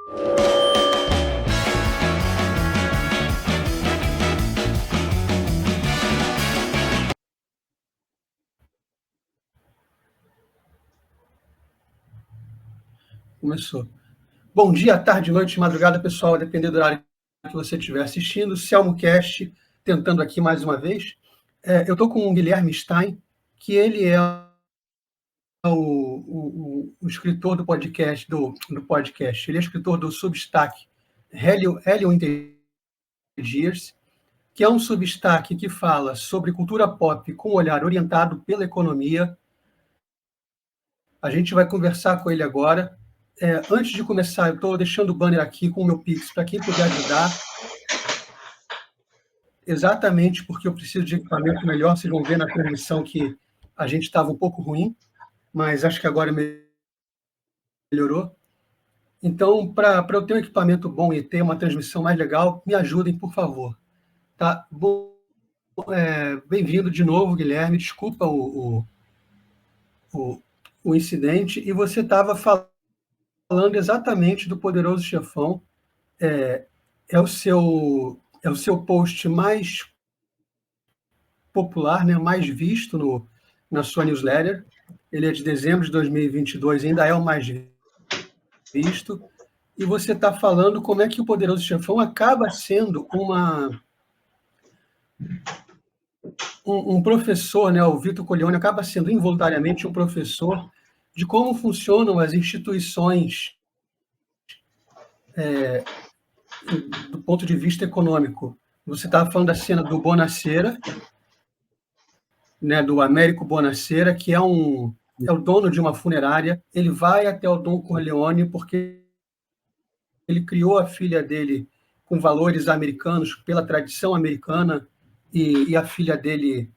Começou. Bom dia, tarde, noite, madrugada, pessoal, a depender do horário que você estiver assistindo. Selmocast, tentando aqui mais uma vez. Eu estou com o Guilherme Stein, que ele é o escritor do podcast, Ele é escritor do Substack Helio Dias, que é um Substack que fala sobre cultura pop com um olhar orientado pela economia. A gente vai conversar com ele agora. Antes de começar, eu estou deixando o banner aqui com o meu Pix para quem puder ajudar. Exatamente porque eu preciso de equipamento melhor. Vocês vão ver na transmissão que a gente estava um pouco ruim, mas acho que agora melhorou. Então, para eu ter um equipamento bom e ter uma transmissão mais legal, me ajudem, por favor. Tá? Bom, bem-vindo de novo, Guilherme. Desculpa o incidente. E você estava falando exatamente do Poderoso Chefão. É o seu post mais popular, né, mais visto na sua newsletter. Ele é de dezembro de 2022, ainda é o mais visto. E você está falando como é que o Poderoso Chefão acaba sendo um professor, né, o Vito Corleone acaba sendo involuntariamente um professor de como funcionam as instituições do ponto de vista econômico. Você estava falando da cena do Bonacera, né, do Américo Bonacera, que é o dono de uma funerária. Ele vai até o Don Corleone porque ele criou a filha dele com valores americanos, pela tradição americana, e a filha dele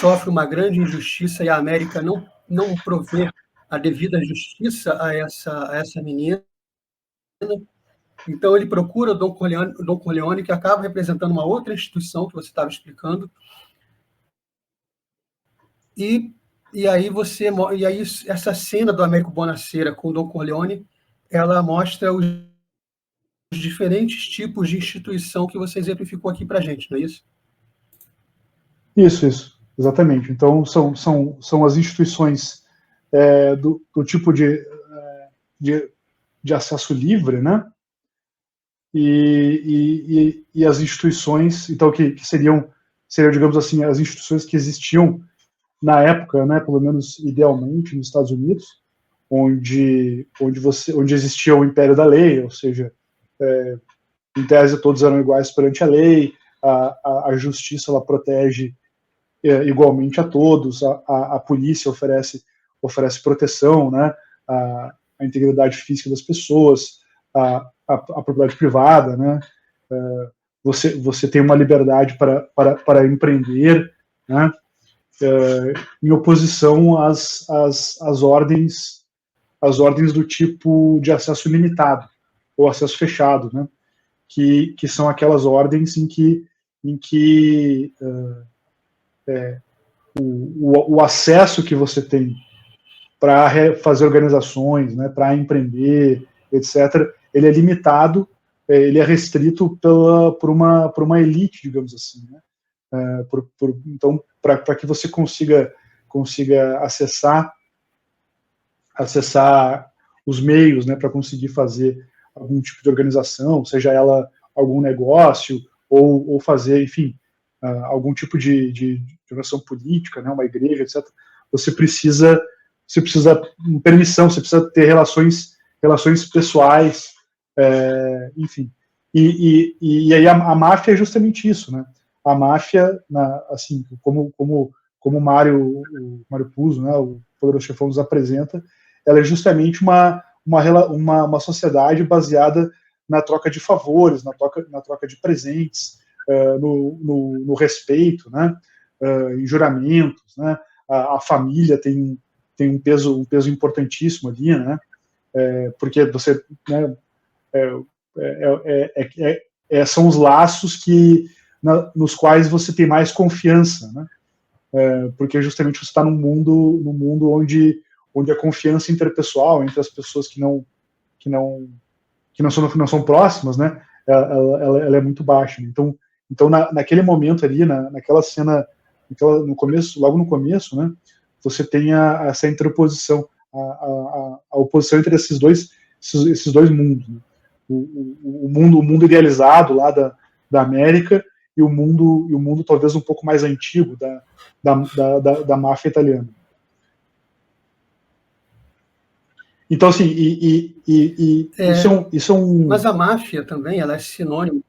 sofre uma grande injustiça e a América não provê a devida justiça a essa menina. Então ele procura o Don Corleone, que acaba representando uma outra instituição que você estava explicando. E aí essa cena do Américo Bonacera com o Don Corleone, ela mostra os diferentes tipos de instituição que você exemplificou aqui para a gente, não é isso? Isso, exatamente. Então, são as instituições do tipo de acesso livre, né? E as instituições, então, que seriam, digamos assim, as instituições que existiam na época, né, pelo menos idealmente, nos Estados Unidos, onde existia o império da lei, ou seja, em tese todos eram iguais perante a lei, a justiça ela protege igualmente a todos, a polícia oferece proteção, né, a integridade física das pessoas, a propriedade privada, né, você tem uma liberdade para empreender, né, em oposição às ordens do tipo de acesso limitado ou acesso fechado, né, que são aquelas ordens em que o acesso que você tem para fazer organizações, né, para empreender, etc., ele é limitado, ele é restrito por uma elite, digamos assim, né? Então, para que você consiga acessar os meios, né, para conseguir fazer algum tipo de organização, seja ela algum negócio ou fazer, enfim, algum tipo de organização política, né, uma igreja, etc. Você precisa permissão, você precisa ter relações pessoais, enfim. E aí a máfia é justamente isso, né? A máfia, assim, como o Mário Puzo, né, o Poderoso Chefão nos apresenta, ela é justamente uma sociedade baseada na troca de favores, na troca de presentes, no respeito, né, em juramentos, né, a família tem um peso importantíssimo ali, né, porque você, né, são os laços nos quais você tem mais confiança, né, porque justamente você está num mundo onde a confiança interpessoal entre as pessoas que não não são próximas, né, ela é muito baixa. Então naquele momento ali, naquela cena, no começo, logo no começo, né, você tem essa interposição, a oposição entre esses dois mundos, né? o mundo idealizado lá da América e o mundo talvez um pouco mais antigo da máfia italiana. Então, assim, isso é um... Mas a máfia também, ela é sinônimo...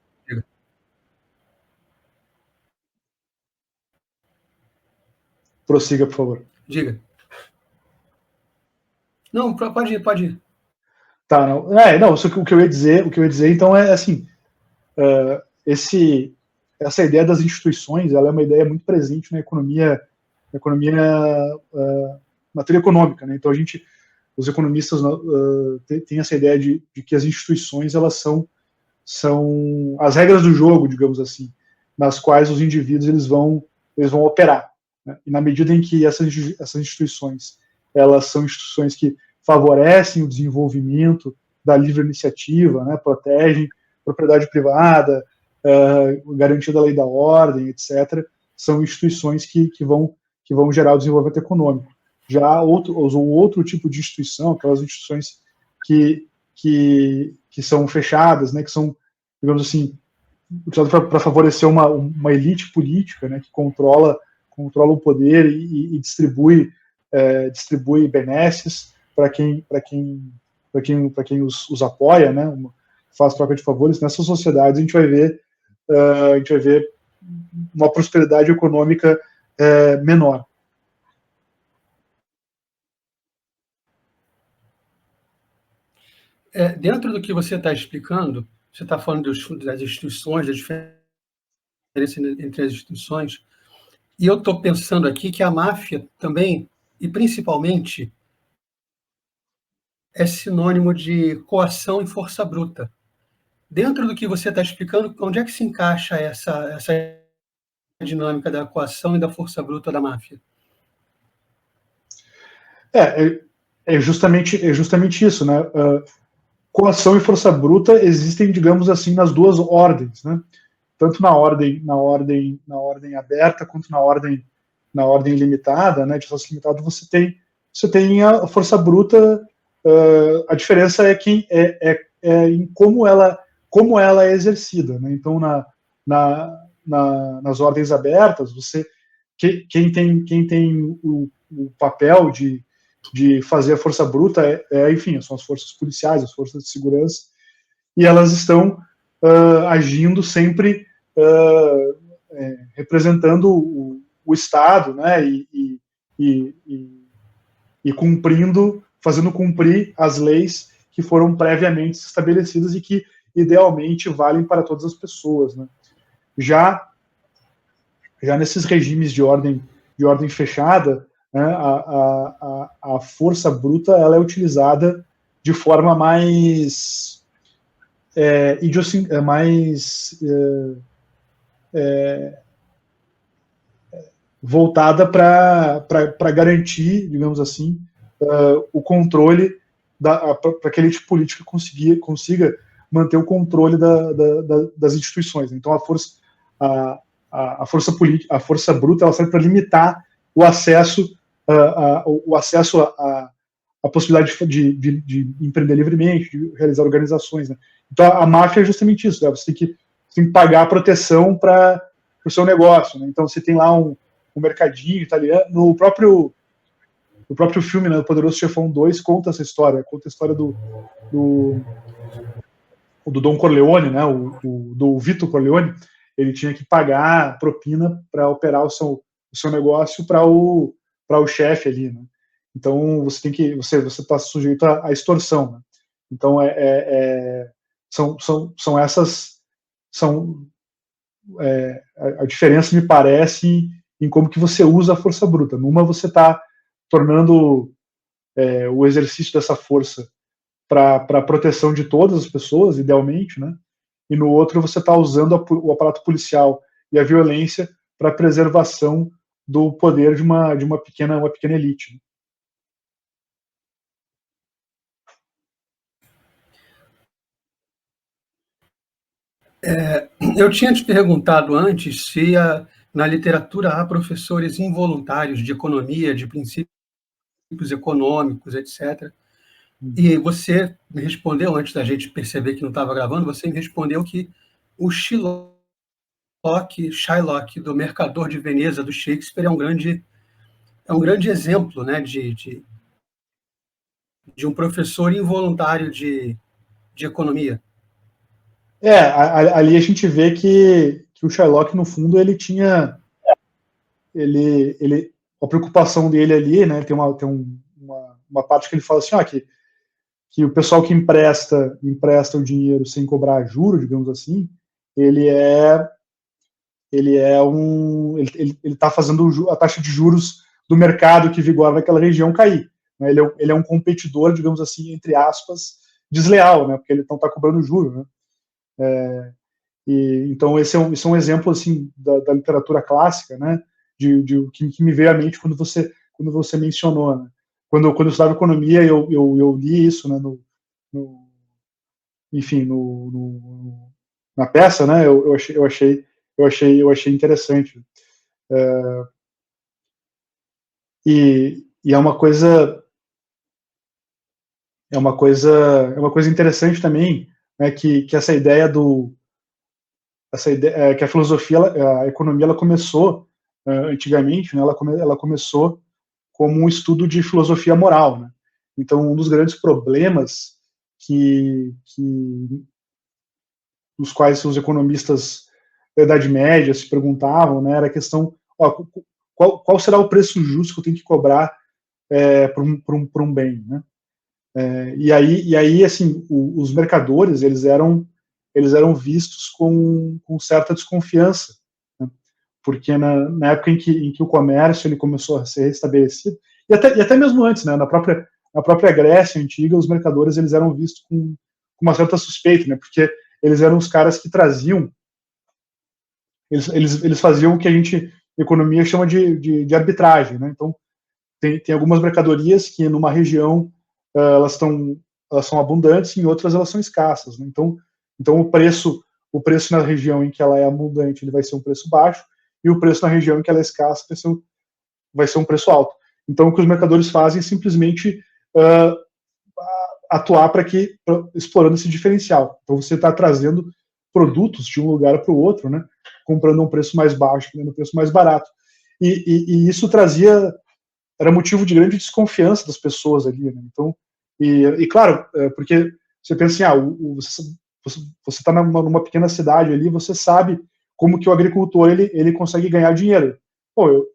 Prossiga, por favor. Diga. Não, pode ir. Tá, não. Não, o que eu ia dizer, então, é assim, essa ideia das instituições, ela é uma ideia muito presente na economia na teoria econômica, né? Então os economistas têm essa ideia de que as instituições, elas são as regras do jogo, digamos assim, nas quais os indivíduos eles vão operar, né? E na medida em que essas instituições, elas são instituições que favorecem o desenvolvimento da livre iniciativa, né? Protegem propriedade privada, garantia da lei da ordem, etc., são instituições que vão gerar o desenvolvimento econômico. Já outro tipo de instituição, aquelas instituições que são fechadas, né, que são, digamos assim, utilizadas para favorecer uma elite política, né, que controla o poder e distribui benesses para quem os apoia, né, faz troca de favores. Nessas sociedades a gente vai ver uma prosperidade econômica menor. Dentro do que você está explicando, você está falando das instituições, da diferença entre as instituições, e eu estou pensando aqui que a máfia também, e principalmente, é sinônimo de coação e força bruta. Dentro do que você está explicando, onde é que se encaixa essa dinâmica da coação e da força bruta da máfia? É justamente isso, né? Coação e força bruta existem, digamos assim, nas duas ordens, né? Tanto na ordem aberta quanto na ordem limitada, né? De força limitada você tem a força bruta. A diferença é em como ela é exercida, né? Então nas ordens abertas quem tem o papel de fazer a força bruta enfim, são as forças policiais, as forças de segurança, e elas estão agindo sempre representando o Estado, né, e fazendo cumprir as leis que foram previamente estabelecidas e que idealmente valem para todas as pessoas, né. Já nesses regimes de ordem fechada, né, a força bruta ela é utilizada de forma mais voltada para garantir, digamos assim, o controle para que a elite política consiga manter o controle das instituições. Então a força bruta ela serve para limitar o acesso à possibilidade de empreender livremente, de realizar organizações, né? Então a máfia é justamente isso, né? Você tem que pagar a proteção para o seu negócio, né? Então você tem lá um mercadinho italiano, no próprio filme, né, O Poderoso Chefão 2 conta essa história, conta a história do Don Corleone, né, do Vito Corleone. Ele tinha que pagar propina para operar o seu negócio para o chefe ali, né? Então você está sujeito à extorsão, né? Então são essas a diferença, me parece, em como que você usa a força bruta. Numa você está tornando o exercício dessa força para a proteção de todas as pessoas, idealmente, né? E no outro você está usando o aparato policial e a violência para a preservação do poder de uma pequena elite. Eu tinha te perguntado antes se na literatura há professores involuntários de economia, de princípios econômicos, etc. E você me respondeu, antes da gente perceber que não estava gravando, você me respondeu que o Shylock, do Mercador de Veneza, do Shakespeare, é um grande exemplo, né, de um professor involuntário de economia. Ali a gente vê que o Sherlock, no fundo, ele tinha a preocupação dele ali, né? Tem uma parte que ele fala assim, que o pessoal que empresta o dinheiro sem cobrar juro, digamos assim, ele está fazendo a taxa de juros do mercado que vigora naquela região cair. Né? Ele é um competidor, digamos assim, entre aspas, desleal, né? Porque ele não está cobrando juro, né? Então esse é um exemplo assim da literatura clássica, né? Que me veio à mente quando você mencionou, né? Quando eu estudava economia, eu li isso, né? Enfim, na peça, né? Eu achei interessante. E é uma coisa interessante também, né? Que essa ideia que a filosofia, a economia, ela começou antigamente, né? Ela começou como um estudo de filosofia moral, né? Então, um dos grandes problemas dos quais os economistas da Idade Média se perguntavam, né, era a questão, qual será o preço justo que eu tenho que cobrar por um bem, né? E aí, assim, os mercadores, eles eram vistos com certa desconfiança, né? Porque na época em que o comércio ele começou a ser restabelecido, e até mesmo antes, né, na própria Grécia antiga, os mercadores eles eram vistos com uma certa suspeita, né, porque eles eram os caras que traziam, eles faziam o que a gente, economia, chama de arbitragem, né? Então, tem algumas mercadorias que numa região elas são abundantes, em outras elas são escassas, né? Então o preço na região em que ela é abundante ele vai ser um preço baixo, e o preço na região em que ela é escassa vai ser um preço alto. Então o que os mercadores fazem é simplesmente uh, atuar explorando esse diferencial. Então você está trazendo produtos de um lugar para o outro, né? Comprando a um preço mais baixo, vendendo um preço mais barato. E isso era motivo de grande desconfiança das pessoas ali, né? Então, claro, porque você pensa assim, você está numa pequena cidade ali, você sabe como que o agricultor ele consegue ganhar dinheiro. Pô,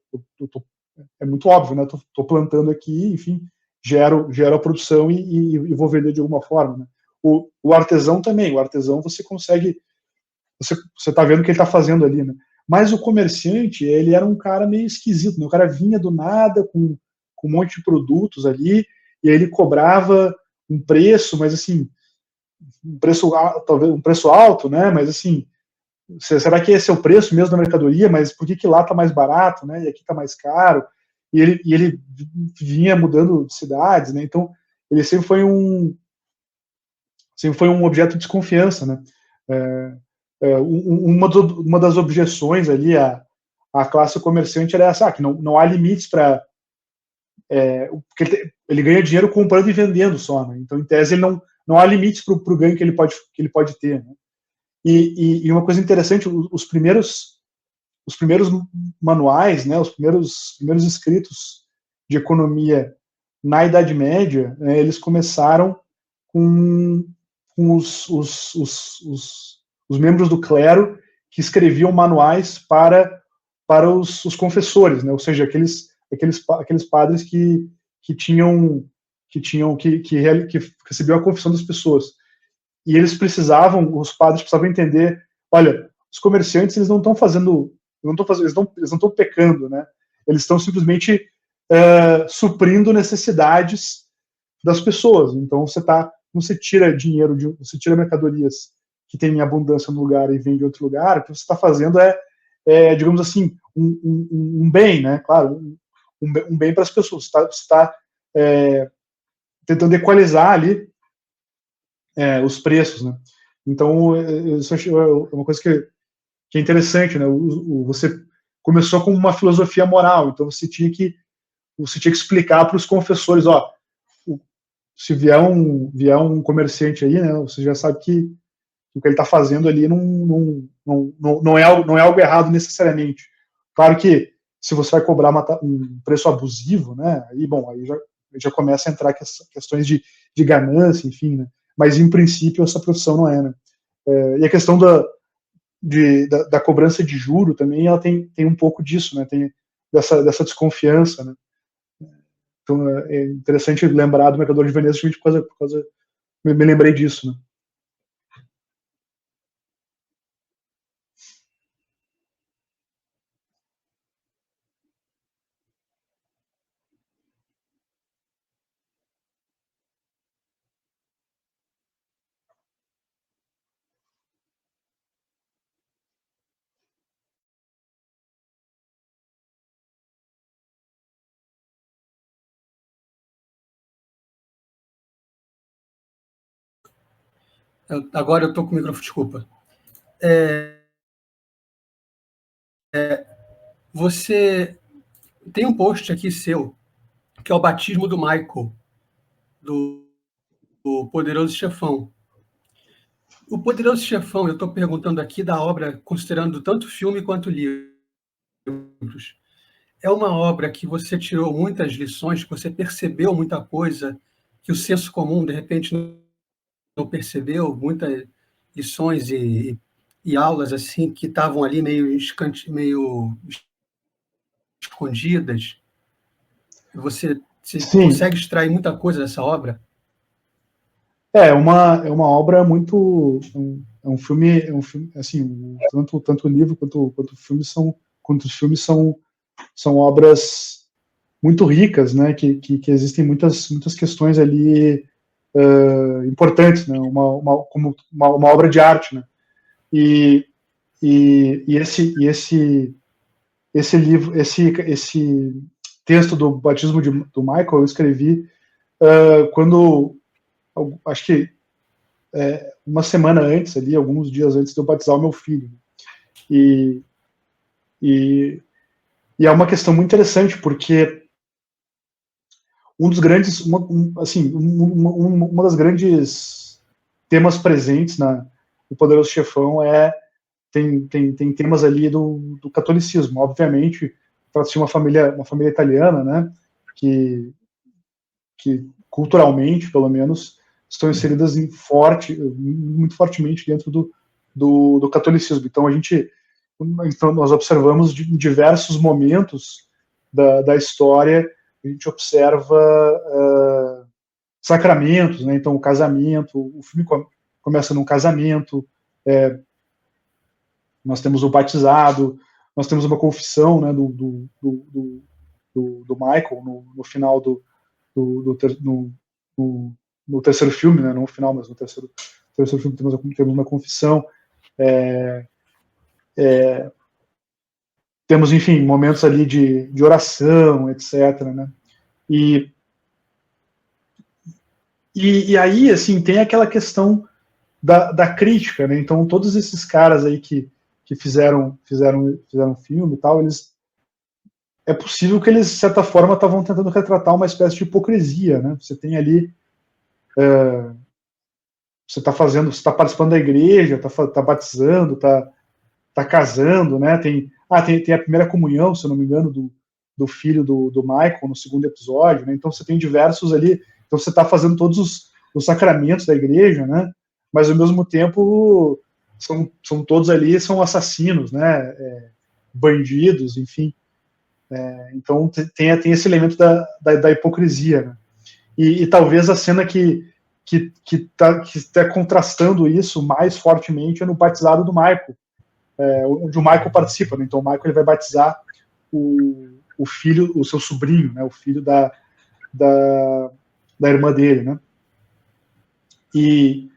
é muito óbvio, né? Tô plantando aqui, enfim, gero a produção e vou vender de alguma forma, né? O artesão também, o artesão você consegue, você está vendo o que ele está fazendo ali, né? Mas o comerciante, ele era um cara meio esquisito, né? O cara vinha do nada com um monte de produtos ali, e aí ele cobrava um preço, mas assim, talvez um preço alto, né? Mas assim, será que esse é o preço mesmo da mercadoria? Mas por que lá está mais barato, né? E aqui está mais caro? E ele vinha mudando de cidades, né? Então ele sempre foi um objeto de desconfiança, né? Uma das objeções ali à classe comerciante era essa, que não há limites para porque ele ganha dinheiro comprando e vendendo só, né? Então, em tese, ele não há limites para o ganho que ele pode ter, né? E uma coisa interessante, os primeiros manuais, né, os primeiros escritos de economia na Idade Média, né, eles começaram com os membros do clero que escreviam manuais para os confessores, né? Ou seja, aqueles padres que recebiam a confissão das pessoas. E os padres precisavam entender, olha, os comerciantes eles não estão fazendo, eles não estão pecando, né? Eles estão simplesmente suprindo necessidades das pessoas. Então você tira dinheiro, você tira mercadorias que tem em abundância no lugar e vende em outro lugar, o que você está fazendo digamos assim, um bem, né? Claro, um bem para as pessoas. Você está tentando equalizar ali os preços, né? Então, isso é uma coisa que é interessante, né? Você começou com uma filosofia moral, então você tinha que explicar para os confessores, ó, se vier um comerciante aí, né, você já sabe que o que ele está fazendo ali não é algo errado necessariamente. Claro que se você vai cobrar um preço abusivo, né, aí já começa a entrar questões de ganância, enfim, né, mas em princípio essa profissão não é, né. E a questão da cobrança de juro também, ela tem um pouco disso, né, tem dessa desconfiança, né. Então é interessante lembrar do Mercador de Veneza justamente por causa me lembrei disso, né. Agora eu estou com o microfone, desculpa. Você tem um post aqui seu, que é o batismo do Michael, do Poderoso Chefão. O Poderoso Chefão, eu estou perguntando aqui da obra, considerando tanto filme quanto livros. É uma obra que você tirou muitas lições, que você percebeu muita coisa, que o senso comum, de repente, não percebeu, muitas lições e aulas assim que estavam ali meio escondidas. Você Sim, consegue extrair muita coisa dessa obra? é uma obra muito. É um filme assim, tanto o livro quanto o filme são obras muito ricas, né? Que existem muitas questões ali importantes, né? Como uma obra de arte, né? E, esse livro, esse texto do batismo do Michael eu escrevi quando acho que uma semana antes ali, alguns dias antes de eu batizar o meu filho. E, e, e é uma questão muito interessante, porque um dos grandes, uma das grandes temas presentes no Poderoso Chefão tem temas ali do catolicismo. Obviamente, trata-se de uma família italiana, né, que culturalmente, pelo menos, estão inseridas muito fortemente dentro do catolicismo. Então nós observamos em diversos momentos da história, a gente observa sacramentos, né? Então o casamento, o filme começa num casamento, nós temos o batizado, nós temos uma confissão, né, do Michael no final no terceiro filme, né, não no final, mas no terceiro filme temos uma confissão, temos, enfim, momentos ali de oração, etc., né, e aí, assim, tem aquela questão da crítica, né, então todos esses caras aí que fizeram filme e tal, é possível que eles, de certa forma, estavam tentando retratar uma espécie de hipocrisia, né, você tem ali você está participando da igreja, está batizando, está casando, né? Tem a primeira comunhão, se eu não me engano, do filho do Michael no segundo episódio, né? Então você tem diversos ali, então você está fazendo todos os sacramentos da igreja, né? Mas ao mesmo tempo são todos ali são assassinos, né? Bandidos, enfim. Então tem esse elemento da hipocrisia, né? E talvez a cena que está contrastando isso mais fortemente é no batizado do Michael, onde o Michael participa, né? Então o Michael ele vai batizar o filho, o seu sobrinho, né? O filho da irmã dele, né? E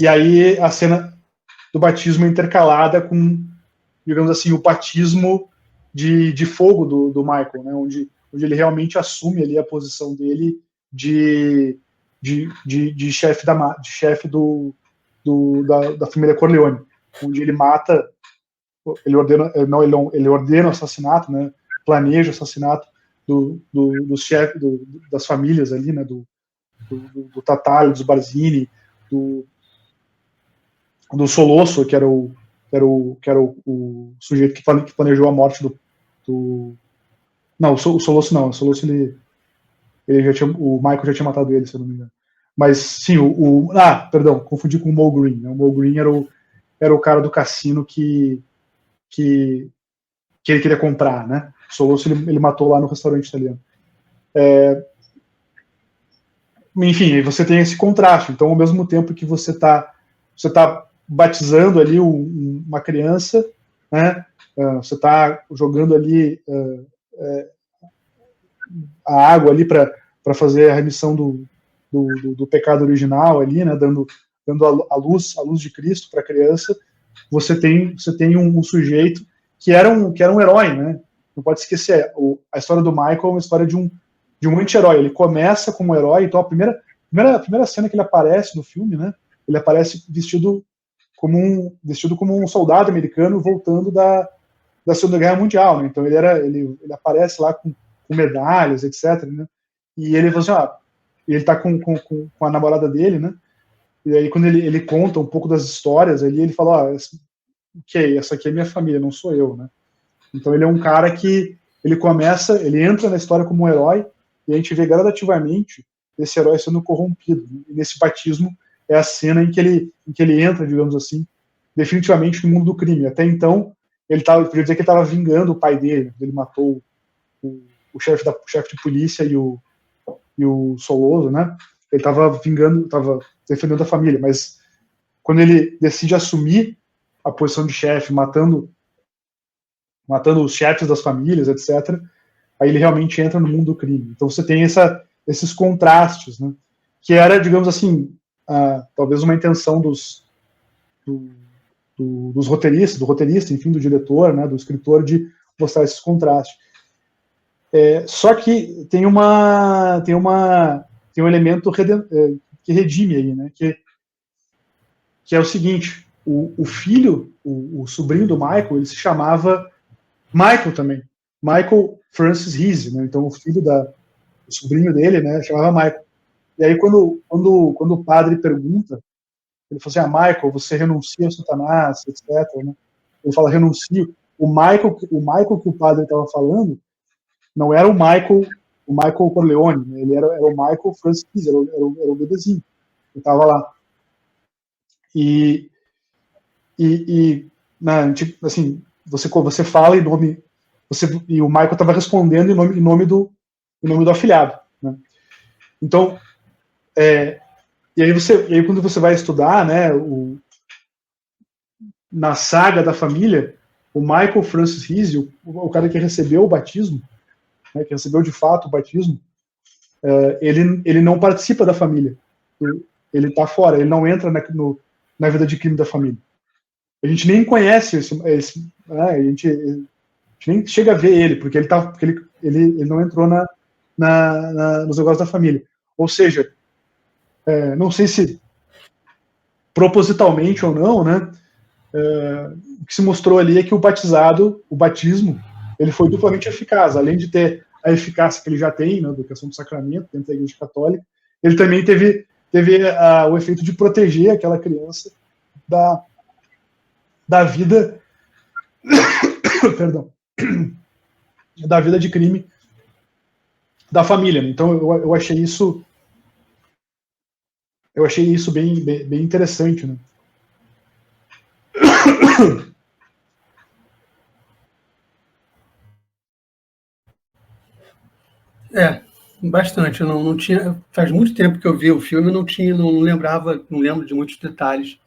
aí a cena do batismo é intercalada com, digamos assim, o batismo de fogo do Michael, né? Onde ele realmente assume ali a posição dele de chefe da família Corleone, onde ele mata, ele ordena o assassinato, né, planeja o assassinato dos chefes das famílias ali, né, do Tatalho, dos Barzini, do Solosso, que era o sujeito que planejou a morte não, o Solosso não, o Solosso o Michael já tinha matado ele, se eu não me engano. Mas sim, perdão, confundi com o Mo Green, né? O Mo Green era o cara do cassino que ele queria comprar, né? O Solosso ele matou lá no restaurante italiano. Enfim, você tem esse contraste. Então, ao mesmo tempo que você tá batizando ali uma criança, né? Você está jogando ali a água ali para fazer a remissão do pecado original ali, né? Dando a luz de Cristo para a criança. Você tem um sujeito que era um herói, né? Não pode esquecer, a história do Michael é uma história de um anti-herói. Ele começa como herói, então a primeira cena que ele aparece no filme, né? Ele aparece vestido como um soldado americano voltando da Segunda Guerra Mundial, né? Então ele aparece lá com medalhas, etc, né? E ele fala assim, ele tá com a namorada dele, né? E aí quando ele conta um pouco das histórias ali, ele fala, essa aqui é minha família, não sou eu, né? Então ele é um cara que ele entra na história como um herói, e a gente vê gradativamente esse herói sendo corrompido. E nesse batismo é a cena em que ele entra, digamos assim, definitivamente no mundo do crime. Até então, podia dizer que ele estava vingando o pai dele. Ele matou o chefe de polícia e o Soloso, né? Ele estava defendendo a família, mas quando ele decide assumir a posição de chefe, matando os chefes das famílias, etc., aí ele realmente entra no mundo do crime. Então você tem esses contrastes, né? Que era, digamos assim, talvez uma intenção dos roteiristas, do roteirista, enfim, do diretor, né, do escritor, de mostrar esses contrastes. Só que tem um elemento que redime aí, né, que é o seguinte: o filho, o sobrinho do Michael, ele se chamava Michael também, Michael Francis Rhys, né? Então o sobrinho dele, né, chamava Michael. E aí quando o padre pergunta, ele fala assim, Michael, você renuncia a Satanás, etc, né? Ele fala, renuncio. O Michael que o padre estava falando não era o Michael Corleone, né? Ele era o Michael Francis Rhys, era o bebezinho que estava lá. E né, tipo, assim, você fala em nome, e o Michael estava respondendo em nome do afilhado, né? Então, e aí quando você vai estudar, né, na saga da família, o Michael Francis Rhys, o cara que recebeu o batismo, né, que recebeu de fato o batismo, ele não participa da família. Ele está fora, ele não entra na vida de crime da família. A gente nem conhece né, a gente nem chega a ver ele, porque ele não entrou nos negócios da família. Ou seja, não sei se propositalmente ou não, né? O que se mostrou ali é que o batismo, ele foi duplamente eficaz. Além de ter a eficácia que ele já tem, né, da questão do sacramento dentro da Igreja Católica, ele também teve o efeito de proteger aquela criança da vida perdão, da vida de crime da família. Então eu achei isso bem interessante, né? Bastante. Eu não tinha. Faz muito tempo que eu vi o filme, não lembro de muitos detalhes.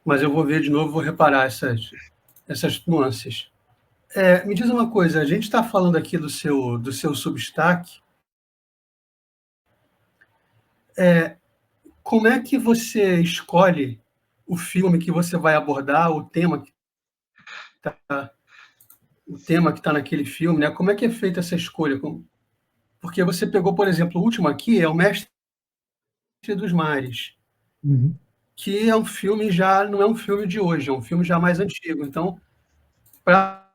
Mas eu vou ver de novo, vou reparar essas nuances. Me diz uma coisa, a gente está falando aqui do seu Substack. Como é que você escolhe o filme que você vai abordar, o tema que está naquele filme, né? Como é que é feita essa escolha? Porque você pegou, por exemplo, o último aqui é O Mestre dos Mares. que é um filme já, não é um filme de hoje, é um filme já mais antigo. Então, para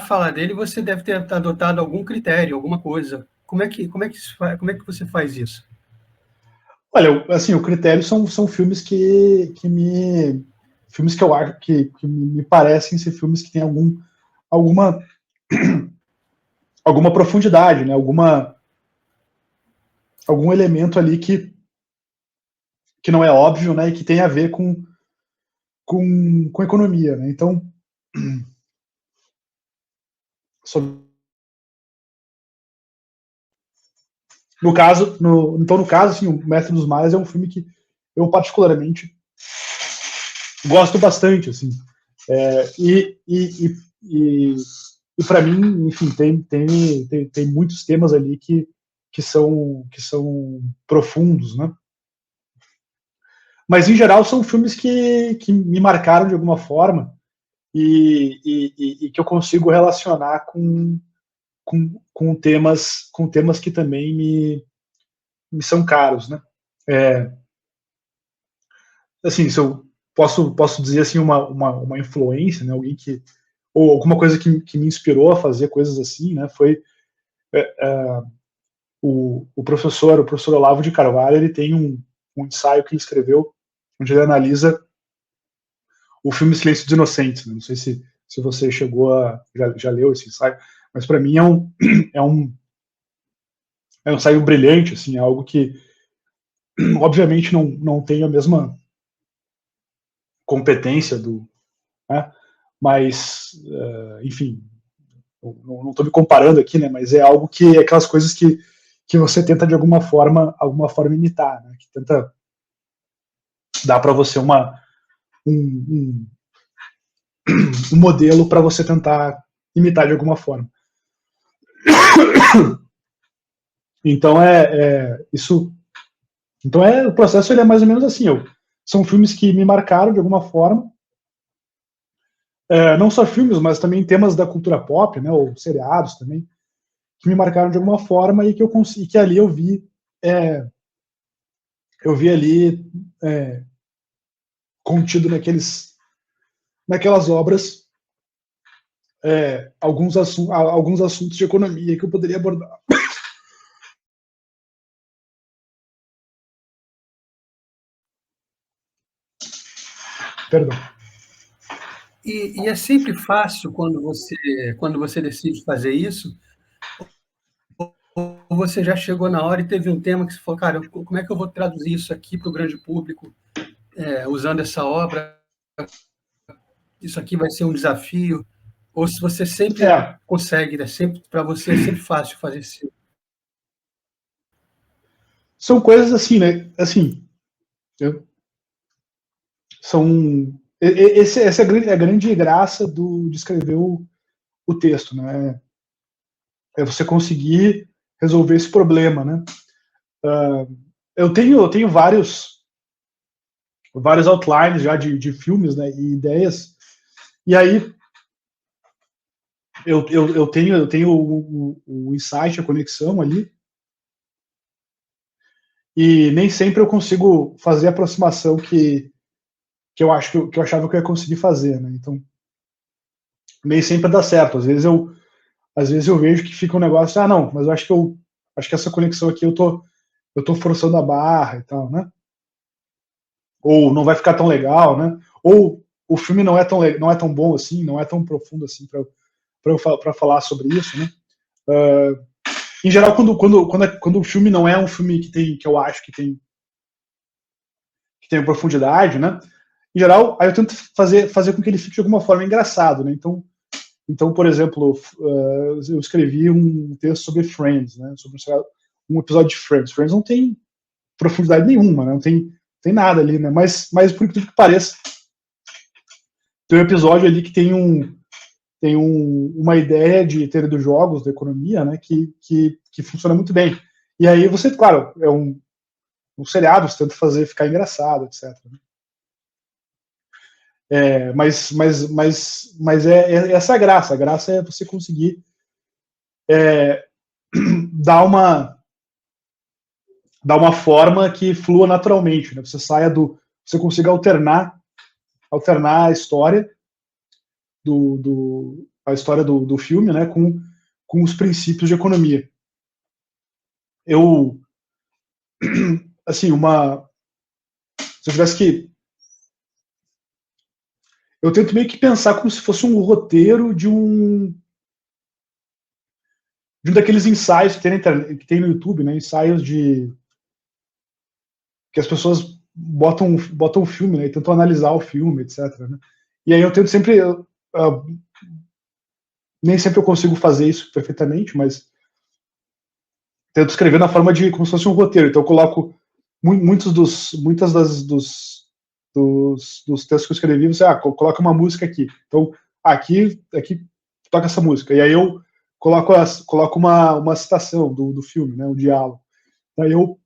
falar dele, você deve ter adotado algum critério, alguma coisa. Como é que você faz isso? Olha, assim, o critério são filmes filmes que eu acho que me parecem ser filmes que têm alguma alguma profundidade, né? Algum elemento ali que não é óbvio, né? E que tem a ver com economia, né? Então, no caso, assim, o Mestre dos Mares é um filme que eu particularmente gosto bastante, assim. E para mim, enfim, tem muitos temas ali que são profundos, né? Mas, em geral, são filmes que me marcaram de alguma forma e que eu consigo relacionar com temas que também me são caros, né? É, assim, se eu posso dizer assim uma influência, né? Alguém que ou alguma coisa que me inspirou a fazer coisas assim, né? Foi o professor Olavo de Carvalho. Ele tem um ensaio que ele escreveu onde ele analisa o filme Silêncio dos Inocentes. Né? Não sei se você chegou já leu esse ensaio, mas para mim é um é um ensaio brilhante, assim, é algo que obviamente não tem a mesma competência né? Mas enfim, não estou me comparando aqui, né? Mas é algo que é aquelas coisas que você tenta de alguma forma imitar, né? Que tenta dar para você um, um modelo para você tentar imitar de alguma forma. Então isso. Então o processo ele é mais ou menos assim. São filmes que me marcaram de alguma forma. Não só filmes, mas também temas da cultura pop, né? Ou seriados também que me marcaram de alguma forma e que ali eu vi ali contido naquelas obras alguns assuntos de economia que eu poderia abordar. Perdão. E é sempre fácil quando você decide fazer isso, ou você já chegou na hora e teve um tema que você falou, cara, como é que eu vou traduzir isso aqui para o grande público, usando essa obra? Isso aqui vai ser um desafio? Ou se você sempre consegue, né? Sempre, para você é sempre fácil fazer isso? São coisas assim, né? Assim, são essa é a grande graça de escrever o texto, né? É você conseguir resolver esse problema, né? Eu tenho vários outlines já de filmes, né? E ideias. E aí eu tenho o insight, a conexão ali. E nem sempre eu consigo fazer a aproximação que eu acho que eu achava que eu ia conseguir fazer, né? Então, nem sempre dá certo. Às vezes eu vejo que fica um negócio, não, mas eu acho que essa conexão aqui eu tô forçando a barra e tal, né? Ou não vai ficar tão legal, né? Ou o filme não é tão bom assim, não é tão profundo assim para falar sobre isso, né? Em geral, quando o filme não é um filme que eu acho que tem profundidade, né? Em geral, aí eu tento fazer com que ele fique de alguma forma engraçado, né? Então, por exemplo, eu escrevi um texto sobre Friends, né? Sobre um episódio de Friends. Friends não tem profundidade nenhuma, né? Não tem nada ali, né? Mas por incrível que pareça, tem um episódio ali que tem uma ideia de teoria dos jogos, da economia, né? Que funciona muito bem. E aí você, claro, é um seriado, você tenta fazer ficar engraçado, etc. Mas essa a graça. A graça é você conseguir dar dar uma forma que flua naturalmente, né? Você consiga alternar a história a história do filme, né, com os princípios de economia. Eu, assim, se eu tivesse que, eu tento meio que pensar como se fosse um roteiro de um daqueles ensaios que tem na internet, que tem no YouTube, né, ensaios que as pessoas botam o filme, né, e tentam analisar o filme, etc. Né? E aí eu tento sempre, nem sempre eu consigo fazer isso perfeitamente, mas tento escrever na forma de como se fosse um roteiro. Então eu coloco muitos dos textos que eu escrevi, você coloca uma música aqui. Então aqui toca essa música. E aí eu coloco uma citação do filme, né, um diálogo. Daí eu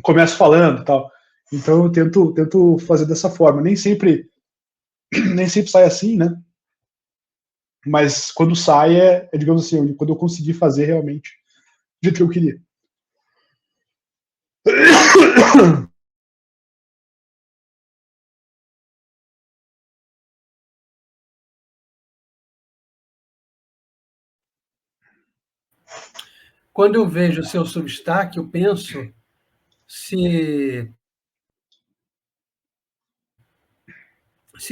começo falando, tal. Então eu tento fazer dessa forma. Nem sempre sai assim, né? Mas quando sai digamos assim, quando eu consegui fazer realmente do jeito que eu queria. Quando eu vejo o seu Substack, eu penso se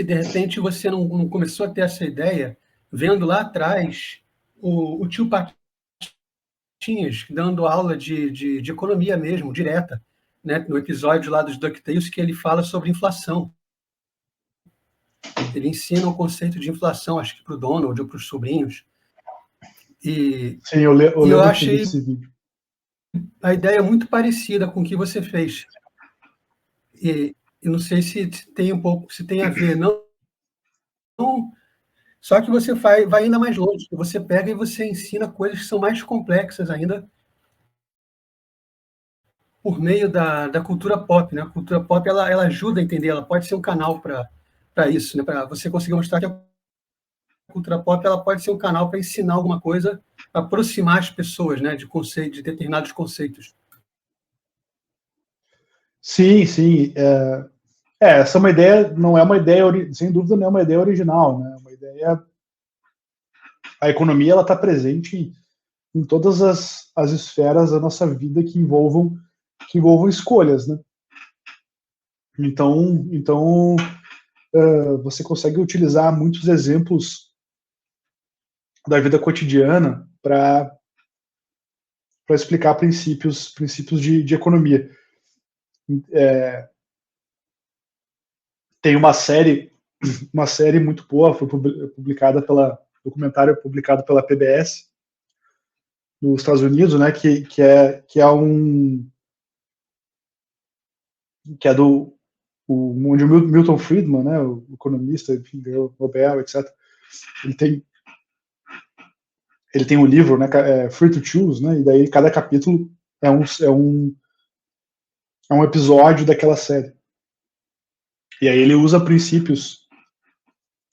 de repente você não começou a ter essa ideia, vendo lá atrás o tio Patinhas dando aula de economia mesmo, direta, né? No episódio lá dos DuckTales, que ele fala sobre inflação. Ele ensina o conceito de inflação, acho que para o Donald ou para os sobrinhos. Sim, eu lembro eu achei desse vídeo. A ideia muito parecida com o que você fez. E não sei se tem se tem a ver, não. Só que você vai ainda mais longe. Você pega e você ensina coisas que são mais complexas ainda por meio da cultura pop, né? A cultura pop ela ajuda a entender, ela pode ser um canal para isso, né? Para você conseguir mostrar que a cultura pop ela pode ser um canal para ensinar alguma coisa, para aproximar as pessoas, né? De determinados conceitos. Sim, sim. Essa é uma ideia, não é uma ideia, sem dúvida, não é uma ideia original, né? Uma ideia. A economia ela está presente em todas as esferas da nossa vida que envolvam escolhas, né? Então você consegue utilizar muitos exemplos da vida cotidiana para explicar princípios de economia. Tem uma série muito boa, foi publicada documentário publicado pela PBS nos Estados Unidos, né, que é do onde o Milton Friedman, né, o economista, enfim, ganhou Nobel, etc. Ele tem um livro, né, Free to Choose, né, e daí cada capítulo é um episódio daquela série. E aí ele usa princípios,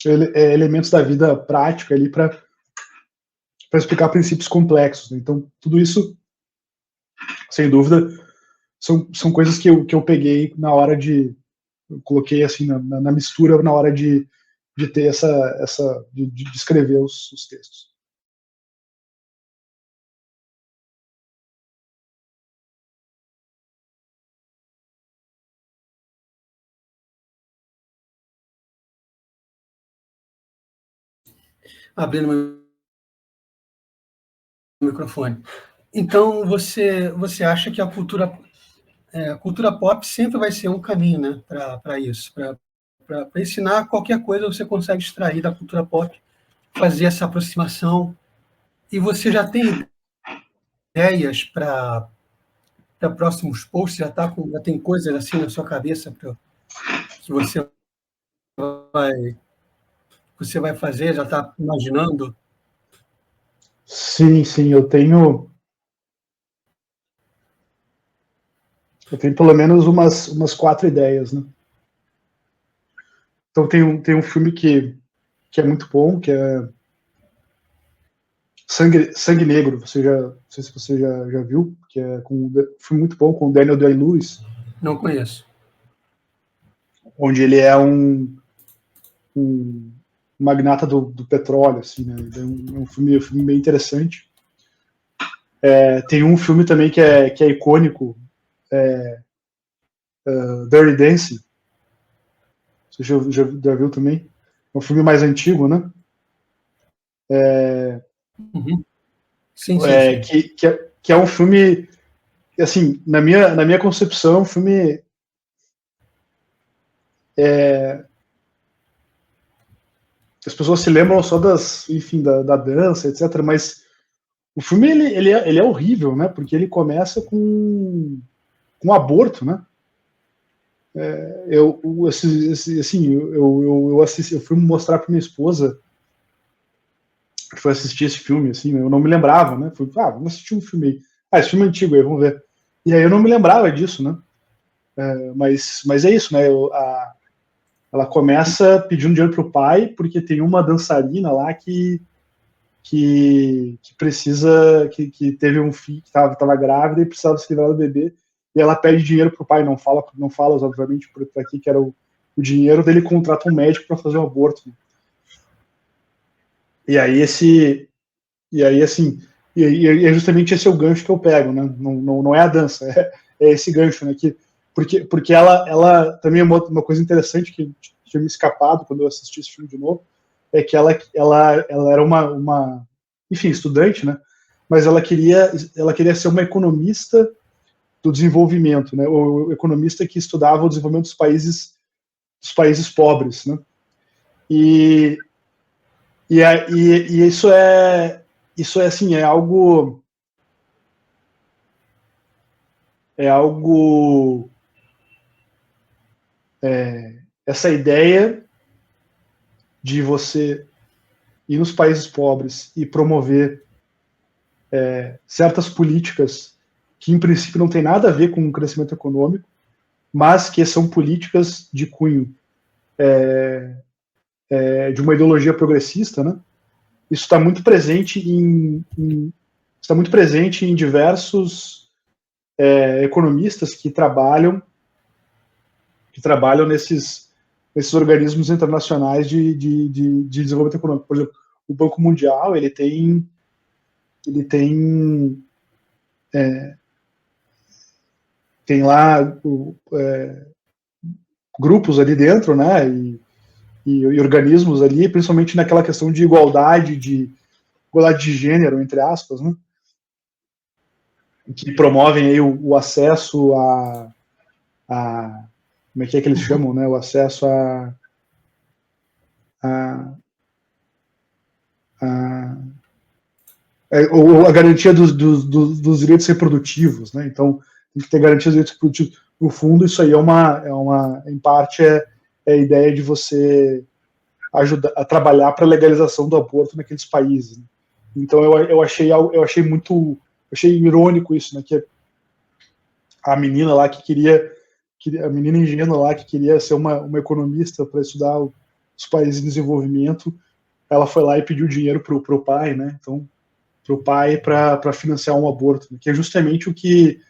elementos da vida prática ali para explicar princípios complexos. Né? Então, tudo isso, sem dúvida, são coisas que eu peguei na hora eu coloquei assim na mistura na hora de ter de escrever os textos. Abrindo meu microfone. Então, você acha que a cultura pop sempre vai ser um caminho, né, para isso, para ensinar qualquer coisa você consegue extrair da cultura pop, fazer essa aproximação, e você já tem ideias para próximos posts, já tem coisas assim na sua cabeça que você vai fazer, já está imaginando? Sim, eu tenho pelo menos umas 4 ideias, né? Então tem um filme que é muito bom, que é Sangue Negro, não sei se você já viu, que é foi muito bom, com o Daniel Day-Lewis. Não conheço. Onde ele é um magnata do petróleo, assim, né? É um filme bem interessante. Tem um filme também que é icônico, Dirty Dancing. Você já viu também? É um filme mais antigo, né? Uhum. Sim, sim. Que é um filme, assim, na minha concepção, um filme as pessoas se lembram só enfim, da dança, etc. Mas o filme ele é horrível, né? Porque ele começa com aborto, né? Eu assisti, eu fui mostrar para minha esposa, que foi assistir esse filme, assim, eu não me lembrava, né? Fui, vamos assistir um filme aí. Esse filme é antigo aí, vamos ver. E aí eu não me lembrava disso, né? Mas é isso, né? Ela começa pedindo dinheiro pro pai, porque tem uma dançarina lá que precisa, que teve um filho, que estava grávida e precisava se livrar do bebê, e ela pede dinheiro pro pai, não fala obviamente, para aqui que era o dinheiro dele, contrata um médico para fazer um aborto. E aí assim, e é justamente esse é o gancho que eu pego, né? Não é a dança, é esse gancho, né? Porque ela também é uma coisa interessante que tinha me escapado quando eu assisti esse filme de novo, é que ela era uma enfim, estudante, né? Mas ela queria ser uma economista do desenvolvimento, né? O economista que estudava o desenvolvimento dos países pobres, né? E isso é assim, é algo essa ideia de você ir nos países pobres e promover certas políticas que, em princípio, não tem nada a ver com o crescimento econômico, mas que são políticas de cunho de uma ideologia progressista, né? Isso está muito presente em diversos economistas que trabalham nesses organismos internacionais de desenvolvimento econômico. Por exemplo, o Banco Mundial ele tem tem lá grupos ali dentro, né, e organismos ali, principalmente naquela questão de igualdade de gênero, entre aspas, né, que promovem aí o acesso como é que eles chamam, né, o acesso a garantia dos direitos reprodutivos, né? Então tem que ter garantia dos direitos reprodutivos. No fundo, isso aí em parte a ideia de você ajudar a trabalhar para a legalização do aborto naqueles países. Né? Então eu achei irônico isso, né? Que a menina lá a menina ingênua lá que queria ser uma economista para estudar os países em desenvolvimento, ela foi lá e pediu dinheiro pro pai, né? Então para o pai para financiar um aborto, né? Que é justamente o que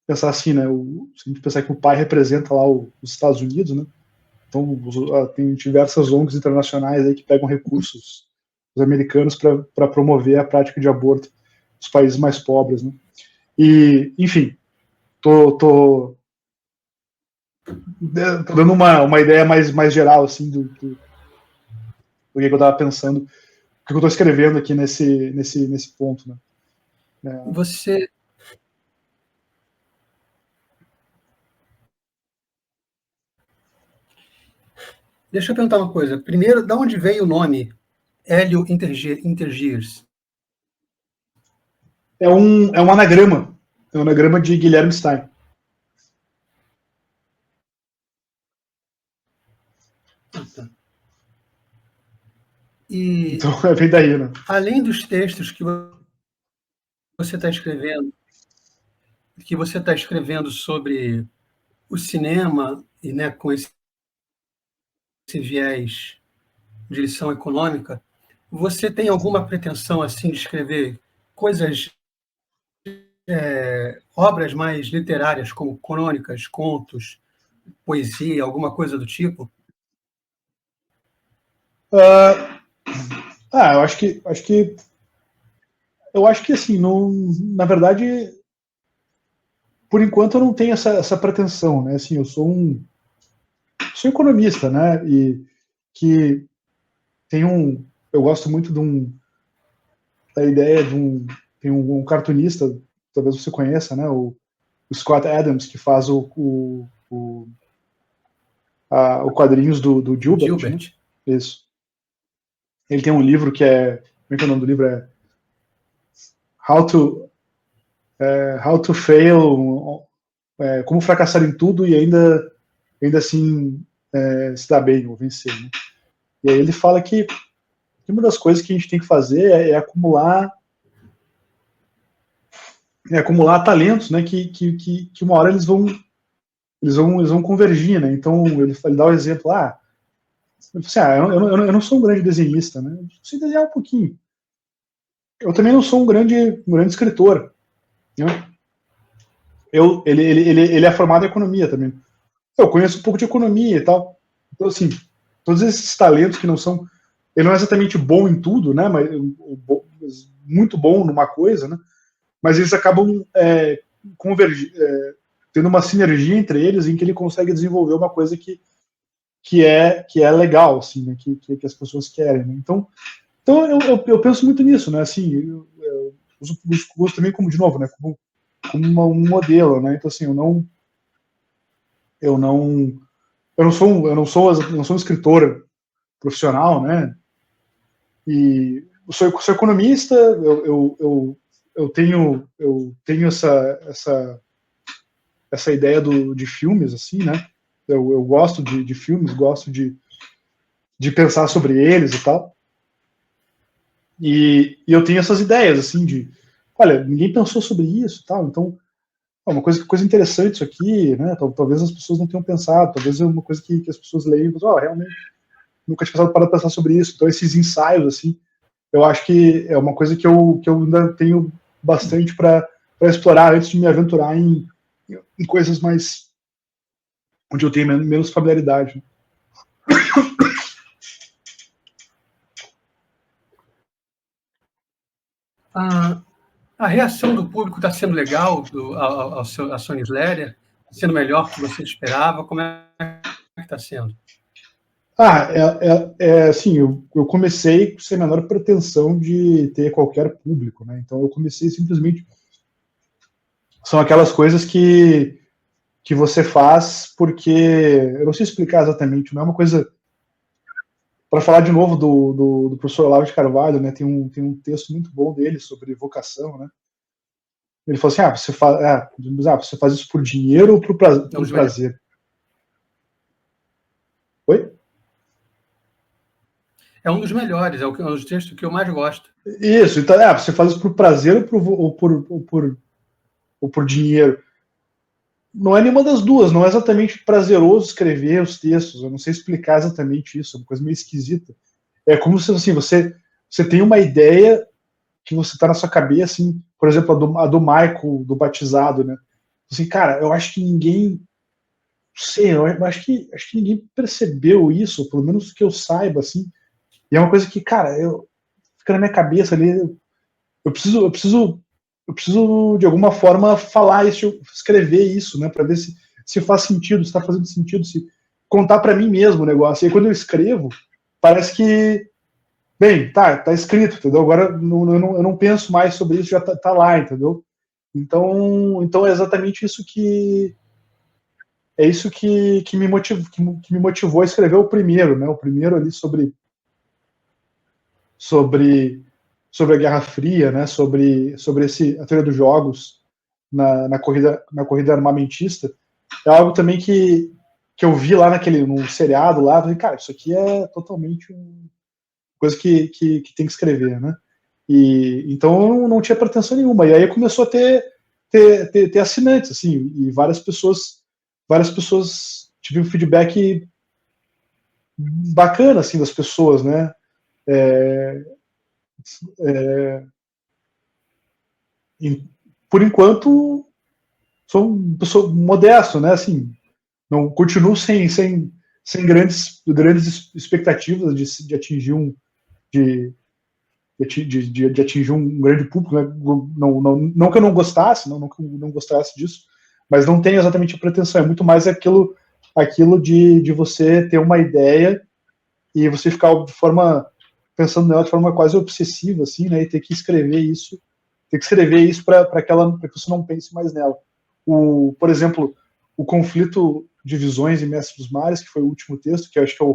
pensar assim, né? Se a gente pensar que o pai representa lá os Estados Unidos, né? Então tem diversas ONGs internacionais aí que pegam recursos dos americanos para promover a prática de aborto nos países mais pobres, né? E, enfim, tô dando uma ideia mais geral assim do que eu estava pensando, do que eu estou escrevendo aqui nesse ponto, né? Você. Deixa eu perguntar uma coisa. Primeiro, de onde veio o nome Hélio Intergiers? É um anagrama. É um anagrama de Guilherme Stein. Tá. E então vem daí, né? Além dos textos que você está escrevendo sobre o cinema e, com esse viés de lição econômica, Você tem alguma pretensão assim de escrever coisas, obras mais literárias, como crônicas, contos, poesia, alguma coisa do tipo? Uh, eu acho que assim, não, na verdade, por enquanto eu não tenho essa pretensão, né? Assim, eu sou economista, né? E que tem eu gosto muito da ideia tem um cartunista, talvez você conheça, né? O Scott Adams, que faz o quadrinhos do O Gilbert, né? Gilbert. Isso. Ele tem um livro que é, como é que é o nome do livro? É How to, How to Fail, como fracassar em tudo e ainda assim se dar bem ou vencer, né? E aí ele fala que uma das coisas que a gente tem que fazer é acumular talentos, né? Que uma hora eles vão convergir, né? Então ele dá o exemplo, assim, eu não sou um grande desenhista, né? Eu sei desenhar um pouquinho. Eu também não sou um grande escritor, né? Ele é formado em economia também. Eu conheço um pouco de economia e tal. Então, assim, todos esses talentos que não são. Ele não é exatamente bom em tudo, né? Mas muito bom numa coisa, né? Mas eles acabam tendo uma sinergia entre eles em que ele consegue desenvolver uma coisa que é legal, assim, né? Que as pessoas querem. Né? Então eu penso muito nisso, né? Assim, eu uso os cursos também como, de novo, né? Como um modelo, né? Então, assim, eu não, eu não sou um escritor profissional, né? E sou economista, eu tenho essa ideia de filmes, assim, né? Eu gosto de filmes, gosto de pensar sobre eles e tal. E eu tenho essas ideias, assim, olha, ninguém pensou sobre isso e tal, então é uma coisa interessante isso aqui, né? Talvez as pessoas não tenham pensado, talvez é uma coisa que as pessoas leiam e pensam, realmente, nunca tinha passado para pensar sobre isso. Então, esses ensaios, assim, eu acho que é uma coisa que eu ainda tenho bastante para explorar antes de me aventurar em coisas mais onde eu tenho menos familiaridade. A reação do público está sendo legal à sua newsletter? Está sendo melhor do que você esperava? Como é que está sendo? Assim, eu comecei sem a menor pretensão de ter qualquer público, né? Então eu comecei simplesmente. São aquelas coisas que você faz porque. Eu não sei explicar exatamente, não é uma coisa. Para falar de novo do professor Olavo de Carvalho, né? Tem um texto muito bom dele sobre vocação, né? Ele falou assim: você faz isso por dinheiro ou por prazer? Oi? É um dos melhores, é um dos textos que eu mais gosto. Isso, então, você faz isso por prazer ou por dinheiro. Não é nenhuma das duas, não é exatamente prazeroso escrever os textos, eu não sei explicar exatamente isso, é uma coisa meio esquisita. É como se assim, você tem uma ideia que você está na sua cabeça, assim, por exemplo, a do Michael, do batizado, né? Assim, cara, eu acho que ninguém, sei, eu acho que ninguém percebeu isso, pelo menos que eu saiba, assim. E é uma coisa que, cara, fica na minha cabeça ali, eu preciso, eu preciso, eu preciso de alguma forma falar isso, escrever isso, né, para ver se faz sentido, se está fazendo sentido, se contar para mim mesmo o negócio. E aí, quando eu escrevo, parece que, bem, tá escrito, entendeu? Agora eu não penso mais sobre isso, já tá lá, entendeu? Então é exatamente isso que me motivou a escrever o primeiro, né? O primeiro ali sobre sobre a Guerra Fria, né? Sobre a teoria dos jogos na corrida armamentista. É algo também que eu vi lá no seriado lá, falei, cara, isso aqui é totalmente uma coisa que tem que escrever, né? E então eu não tinha pretensão nenhuma. E aí começou a ter assinantes, assim, e várias pessoas tive um feedback bacana, assim, das pessoas, né? por enquanto, sou uma pessoa modesto, né? Assim, não continuo sem grandes expectativas de atingir de atingir um grande público, né? Não que eu não gostasse, não que eu não gostasse disso, mas não tenho exatamente a pretensão. É muito mais aquilo de você ter uma ideia e você ficar pensando nela de forma quase obsessiva, assim, né? E ter que escrever isso para que você não pense mais nela. Por exemplo, o conflito de visões e Mestre dos Mares, que foi o último texto, que eu acho que é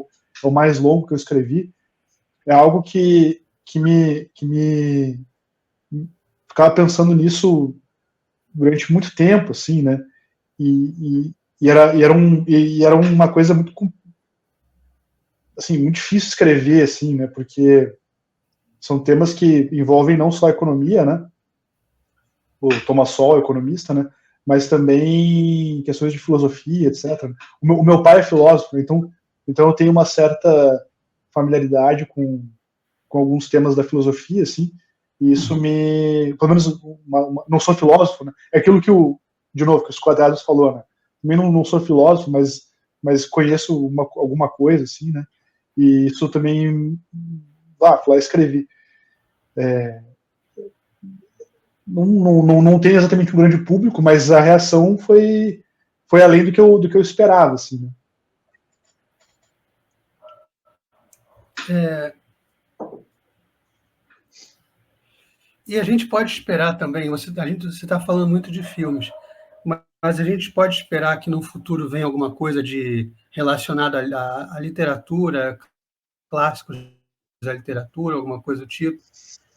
o mais longo que eu escrevi, é algo que me ficava pensando nisso durante muito tempo, assim, né? Era uma coisa muito, assim, muito difícil escrever, assim, né? Porque são temas que envolvem não só a economia, né? O Thomas Sowell, economista, né? Mas também questões de filosofia, etc. O meu pai é filósofo, então eu tenho uma certa familiaridade com alguns temas da filosofia, assim, e isso pelo menos, não sou filósofo, né? É aquilo de novo, que os Quadrados falou, né? Também não sou filósofo, mas conheço alguma coisa, assim, né? E isso também, fui lá escrevi. Não tem exatamente um grande público, mas a reação foi além do que eu esperava, assim, né? E a gente pode esperar também, você está falando muito de filmes, mas a gente pode esperar que no futuro venha alguma coisa relacionada à literatura, clássicos da literatura, alguma coisa do tipo.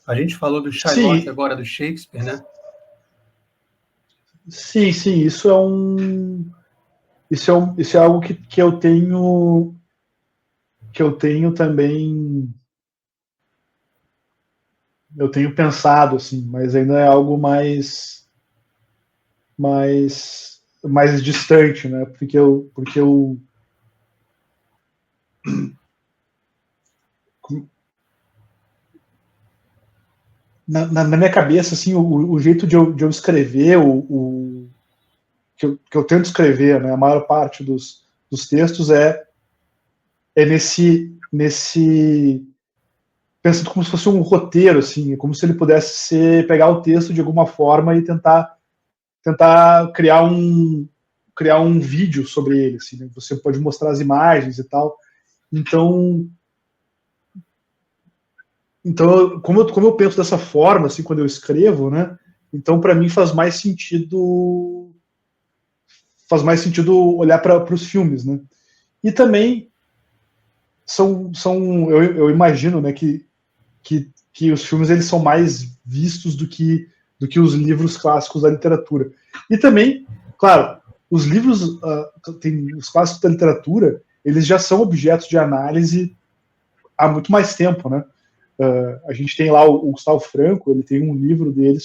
A gente falou do Shylock, Sim, agora do Shakespeare, né? sim, isso é algo que eu tenho também, eu tenho pensado, assim, mas ainda é algo mais distante, né? Porque eu na minha cabeça, assim, o jeito de eu escrever, que eu tento escrever, né, a maior parte dos textos é nesse pensando como se fosse um roteiro, assim, como se ele pudesse pegar o texto de alguma forma e tentar criar um vídeo sobre ele, assim, né? Você pode mostrar as imagens e tal. Então, como eu penso dessa forma, assim, quando eu escrevo, né? Então, para mim faz mais sentido olhar para os filmes, né? E também eu imagino, né, que os filmes eles são mais vistos do que os livros clássicos da literatura. E também, claro, os livros, os clássicos da literatura, eles já são objetos de análise há muito mais tempo, né? A gente tem lá o Gustavo Franco, ele tem um livro dele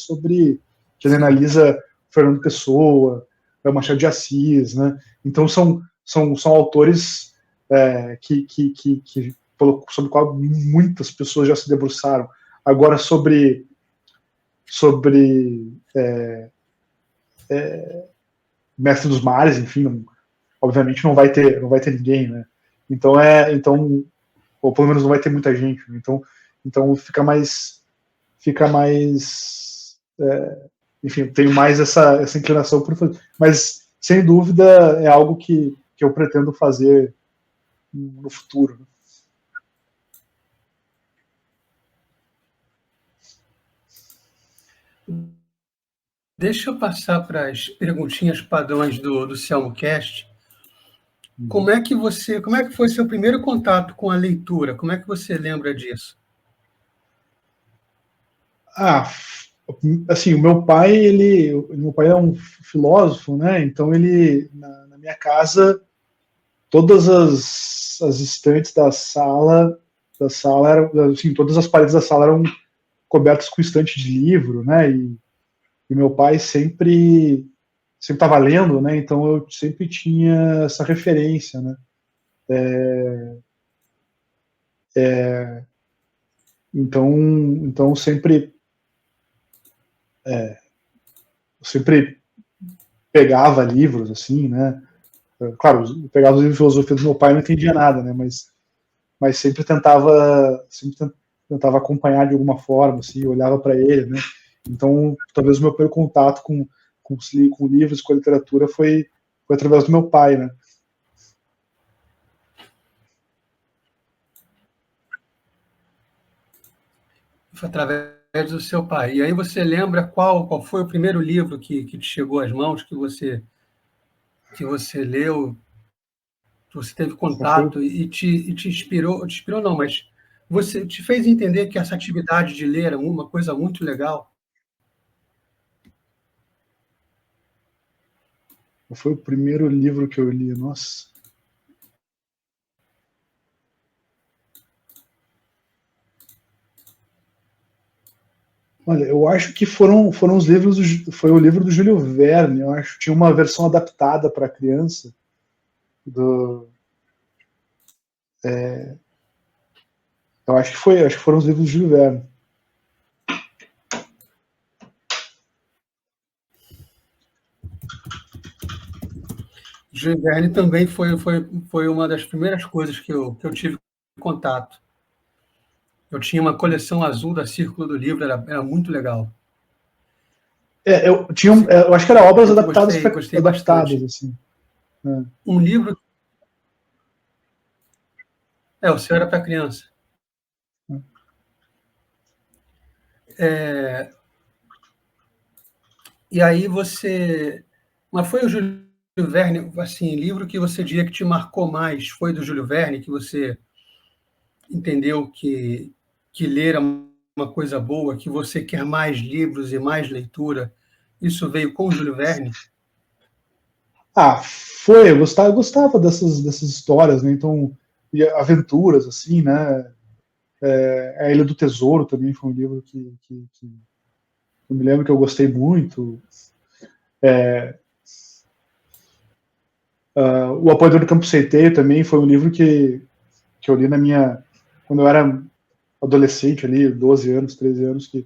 que ele analisa Fernando Pessoa, Machado de Assis, né? Então são autores sobre o qual muitas pessoas já se debruçaram. Agora sobre Mestre dos Mares, enfim, obviamente não vai ter ninguém, né? Então ou pelo menos não vai ter muita gente. Né? Então enfim, eu tenho mais essa inclinação por fazer. Mas, sem dúvida, é algo que eu pretendo fazer no futuro. Né? Deixa eu passar para as perguntinhas padrões do SelmoCast. Como é que foi seu primeiro contato com a leitura? Como é que você lembra disso? Assim, o meu pai é um filósofo, né? Então ele na minha casa todas as estantes da sala eram, assim, todas as paredes da sala eram cobertas com estante de livro, né? E meu pai sempre estava lendo, né? Então eu sempre tinha essa referência, né? Então sempre pegava livros, assim, né? Claro, eu pegava os livros de filosofia do meu pai, não entendia nada, né? Mas sempre tentava acompanhar de alguma forma, assim, olhava para ele, né? Então, talvez o meu primeiro contato com livros, com a literatura foi através do meu pai, né? Foi através do seu pai. E aí você lembra qual foi o primeiro livro que te chegou às mãos, que você leu, que você teve contato e te inspirou não, mas você te fez entender que essa atividade de ler é uma coisa muito legal? Foi o primeiro livro que eu li, nossa. Olha, eu acho que foram os livros foi o livro do Júlio Verne, eu acho. Tinha uma versão adaptada para criança do eu acho que foram os livros do Júlio Verne. Júlio Verne também foi uma das primeiras coisas que eu tive contato. Eu tinha uma coleção azul da Círculo do Livro, era muito legal. Eu acho que era obras adaptadas Gostei bastante. assim. Um livro. O seu era para criança. E aí você. Mas foi o Júlio Verne, assim, livro que você diria que te marcou mais? Foi do Júlio Verne que você entendeu que ler é uma coisa boa, que você quer mais livros e mais leitura? Isso veio com o Júlio Verne? Eu gostava dessas histórias, né? Então, aventuras, assim, né? A Ilha do Tesouro também foi um livro que eu me lembro que eu gostei muito. O Apoiador do Campo Seiteio também foi um livro que eu li quando eu era adolescente ali, 12 anos, 13 anos, que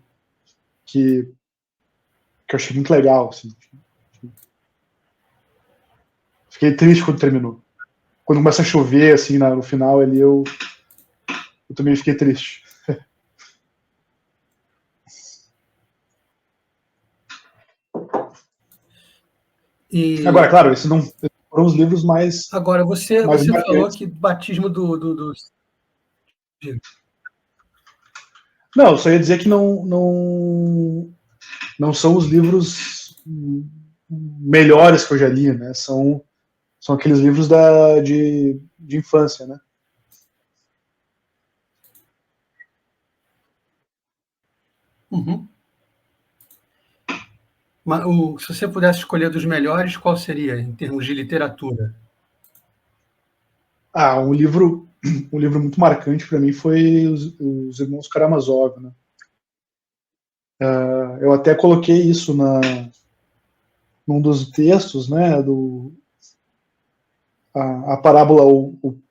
eu achei muito legal, assim. Fiquei triste quando terminou. Quando começa a chover, assim, no final ali, eu também fiquei triste. Agora, claro, esses não foram os livros mais Agora, você falou marcantes. que batismo do. Não, eu só ia dizer que não são os livros melhores que eu já li, né? São aqueles livros de infância, né? Uhum. Mas, se você pudesse escolher dos melhores, qual seria, em termos de literatura? Um livro muito marcante para mim foi os Irmãos Karamazov, né? Eu até coloquei isso num dos textos, né? A parábola,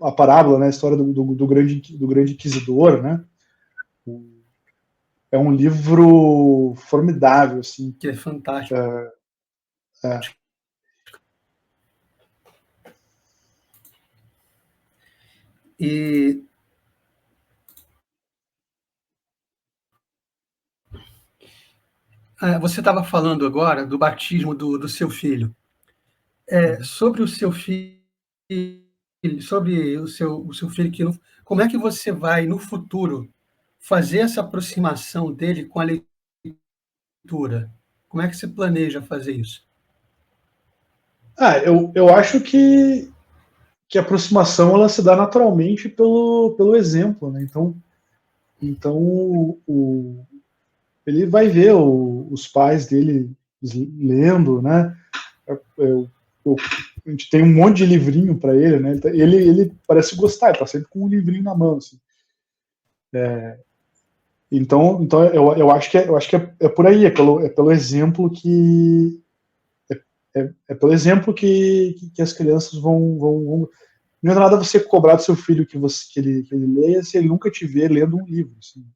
a parábola, né? A história do grande inquisidor, né? É um livro formidável, assim. Que é fantástico. É. E você estava falando agora do batismo do seu filho. Sobre o seu filho, sobre o seu filho, como é que você vai, no futuro, fazer essa aproximação dele com a leitura? Como é que você planeja fazer isso? Eu acho que a aproximação ela se dá naturalmente pelo exemplo, né? Então ele vai ver os pais dele lendo, né? A gente tem um monte de livrinho para ele, né? Ele parece gostar, ele tá sempre com um livrinho na mão, assim. Então eu acho que é por aí, pelo exemplo pelo exemplo que as crianças vão. Não é nada você cobrar do seu filho que ele leia se ele nunca te vê lendo um livro. Assim.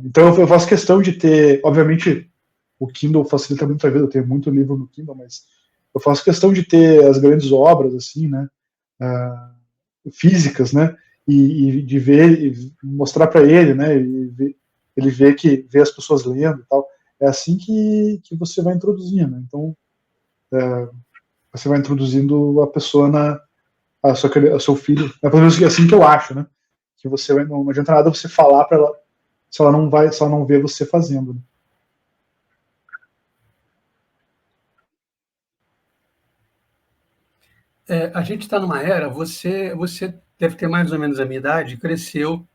Então eu faço questão de ter, obviamente, o Kindle facilita muito a vida, eu tenho muito livro no Kindle, mas eu faço questão de ter as grandes obras, assim, né, físicas, né, e de ver, e mostrar para ele, né, ele vê as pessoas lendo e tal. É assim que você vai introduzindo, né? Então, você vai introduzindo a pessoa a seu filho, pelo menos assim que eu acho, né, que você não adianta nada você falar para ela se ela não vê você fazendo, né? A gente está numa era, você deve ter mais ou menos a minha idade, cresceu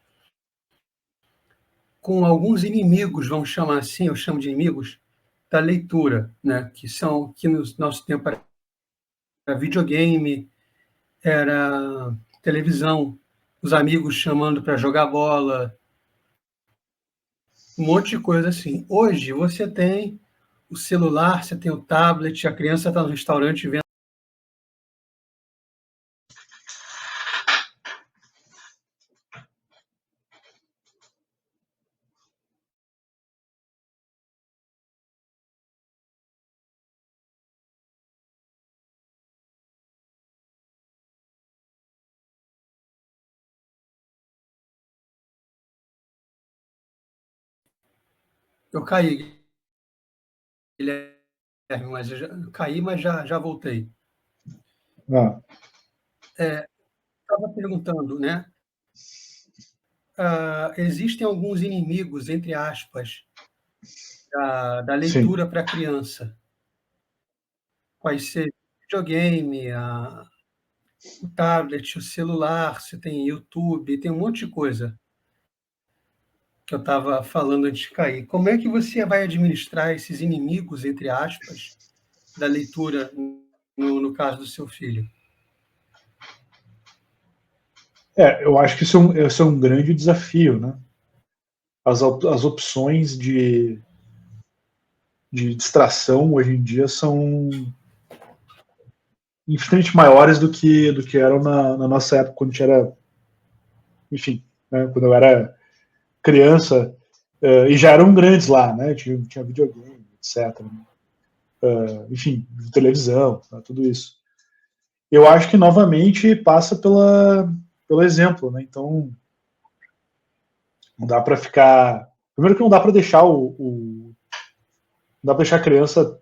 com alguns inimigos, vamos chamar assim, eu chamo de inimigos, da leitura, né? Que no nosso tempo era videogame, era televisão, os amigos chamando para jogar bola, um monte de coisa assim. Hoje você tem o celular, você tem o tablet, a criança está no restaurante vendo. Eu caí, Guilherme, mas caí, mas já voltei. Ah, Estava perguntando, né? Existem alguns inimigos, entre aspas, da sim. leitura para a criança. Quais ser videogame, o tablet, o celular, você tem YouTube, tem um monte de coisa que eu estava falando antes de cair. Como é que você vai administrar esses inimigos, entre aspas, da leitura no caso do seu filho? Eu acho que esse é um grande desafio, né? As opções de distração hoje em dia são infinitamente maiores do que eram na nossa época, quando a gente era, enfim, né, quando eu era criança, e já eram grandes lá, né? Tinha videogame, etc. Enfim, televisão, né, tudo isso. Eu acho que novamente passa pelo exemplo, né? Então não dá para ficar. Primeiro que não dá para deixar não dá para deixar a criança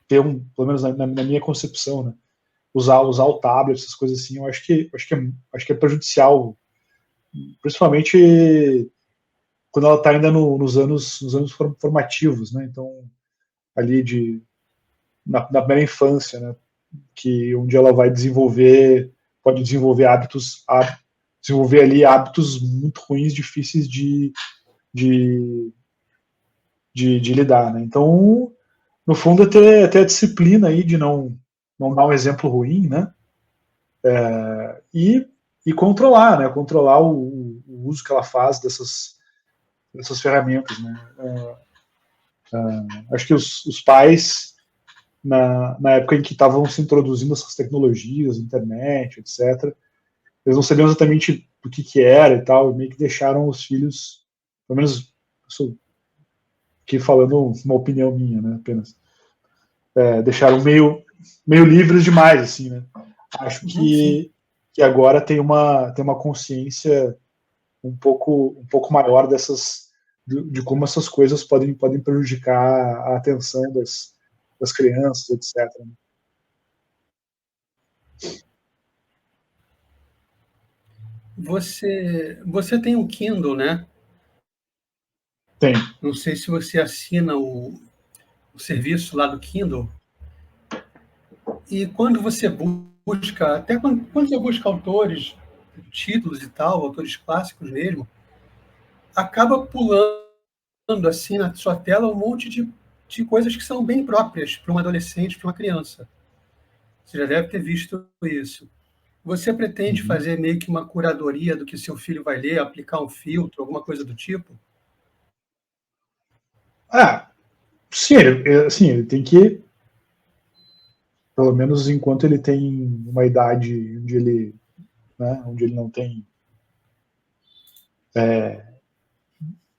ter pelo menos na minha concepção, né? Usar o tablet, essas coisas assim, eu acho que é prejudicial, principalmente quando ela está ainda nos anos formativos, né? Então ali na primeira infância, né? Que onde ela vai pode desenvolver ali hábitos muito ruins, difíceis de, de lidar, né? Então, no fundo, é ter a disciplina aí de não dar um exemplo ruim, né? E, e controlar, né? Controlar o uso que ela faz dessas ferramentas, né? Acho que os pais na época em que estavam se introduzindo essas tecnologias, internet, etc., eles não sabiam exatamente o que era e tal, e meio que deixaram os filhos, pelo menos isso aqui falando uma opinião minha, né, apenas, deixaram meio livres demais, assim, né. Acho Sim. que agora tem uma consciência um pouco maior de como essas coisas podem prejudicar a atenção das crianças, etc. Você tem um Kindle, né? Tem. Não sei se você assina o serviço lá do Kindle. E quando você busca, até quando você busca autores, títulos e tal, autores clássicos mesmo, acaba pulando assim na sua tela um monte de coisas que são bem próprias para um adolescente, para uma criança. Você já deve ter visto isso. Você pretende Uhum. fazer meio que uma curadoria do que seu filho vai ler, aplicar um filtro, alguma coisa do tipo? Ah, sim, assim, ele tem que, pelo menos enquanto ele tem uma idade onde ele não tem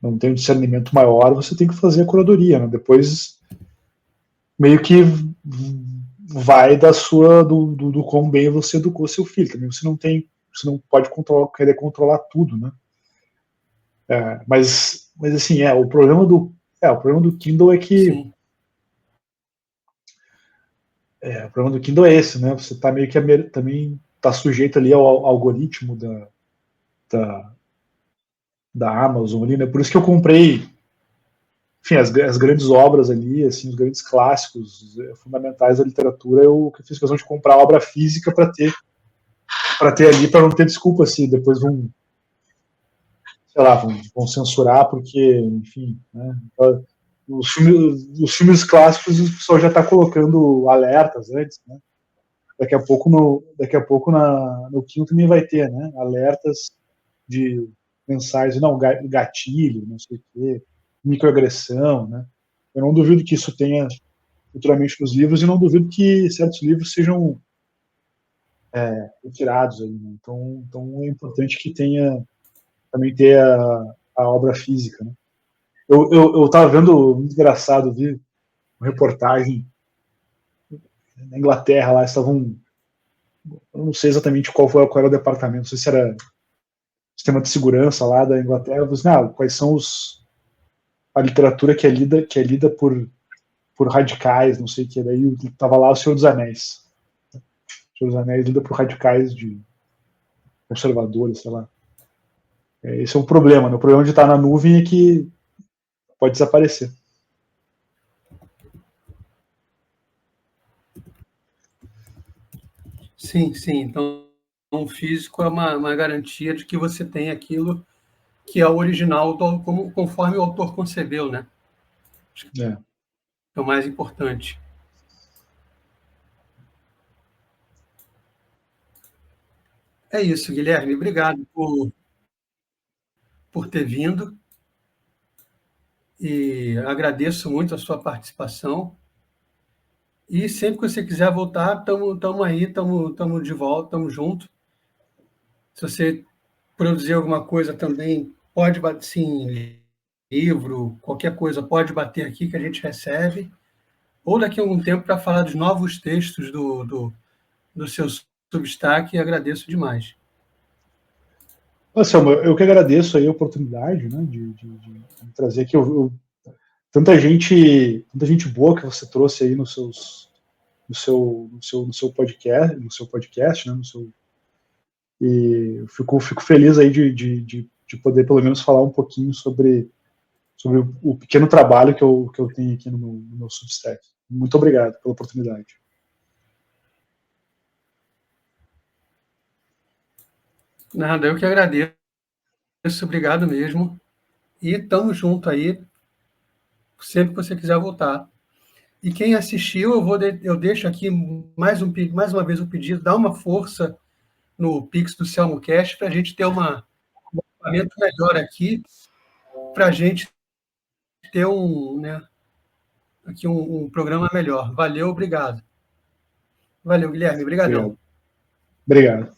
não tem um discernimento maior, você tem que fazer a curadoria, né? Depois meio que vai do quão bem você educou seu filho. Também você não pode querer controlar tudo, né? Mas assim, o problema do Kindle é que Sim. o problema do Kindle é esse, né? Você tá meio que também tá sujeito ali ao algoritmo da, da Amazon ali, né? Por isso que eu comprei, enfim, as grandes obras ali, assim, os grandes clássicos fundamentais da literatura, eu fiz questão de comprar a obra física para ter ali, para não ter desculpa se depois sei lá, vão censurar porque, enfim, né? Os filmes clássicos o pessoal já está colocando alertas antes, né? Daqui a pouco no Kindle também vai ter, né? Alertas de mensagens, não, gatilho, não sei o quê, microagressão, né? Eu não duvido que isso tenha futuramente nos livros e não duvido que certos livros sejam retirados aí, né? Então é importante que também ter a obra física, né? Eu tava vendo, muito engraçado, vi uma reportagem na Inglaterra, lá estavam, eu não sei exatamente qual era o departamento, não sei se era sistema de segurança lá da Inglaterra, mas, quais são a literatura que é lida por radicais, não sei o que, daí tava lá o Senhor dos Anéis. O Senhor dos Anéis lida por radicais de conservadores, sei lá. Esse é um problema, né? O problema de estar na nuvem é que pode desaparecer. Sim, sim. Então, o físico é uma garantia de que você tem aquilo que é o original, conforme o autor concebeu, né? É o mais importante. É isso, Guilherme. Obrigado por ter vindo e agradeço muito a sua participação. E sempre que você quiser voltar, estamos aí, estamos de volta, estamos juntos. Se você produzir alguma coisa também, pode bater, sim, livro, qualquer coisa, pode bater aqui que a gente recebe. Ou daqui a algum tempo para falar dos novos textos do seu Substack, agradeço demais. Selma, eu que agradeço aí a oportunidade, né, de trazer aqui tanta gente boa que você trouxe aí no seu podcast, né, e eu fico feliz aí de poder pelo menos falar um pouquinho sobre o pequeno trabalho que eu tenho aqui no meu Substack. Muito obrigado pela oportunidade. Nada, eu que agradeço, obrigado mesmo. E estamos junto aí, sempre que você quiser voltar. E quem assistiu, eu deixo aqui mais uma vez o pedido, dá uma força no Pix do Selmocast para a gente ter um equipamento melhor aqui, para a gente ter aqui um programa melhor. Valeu, obrigado. Valeu, Guilherme, obrigadão. Obrigado.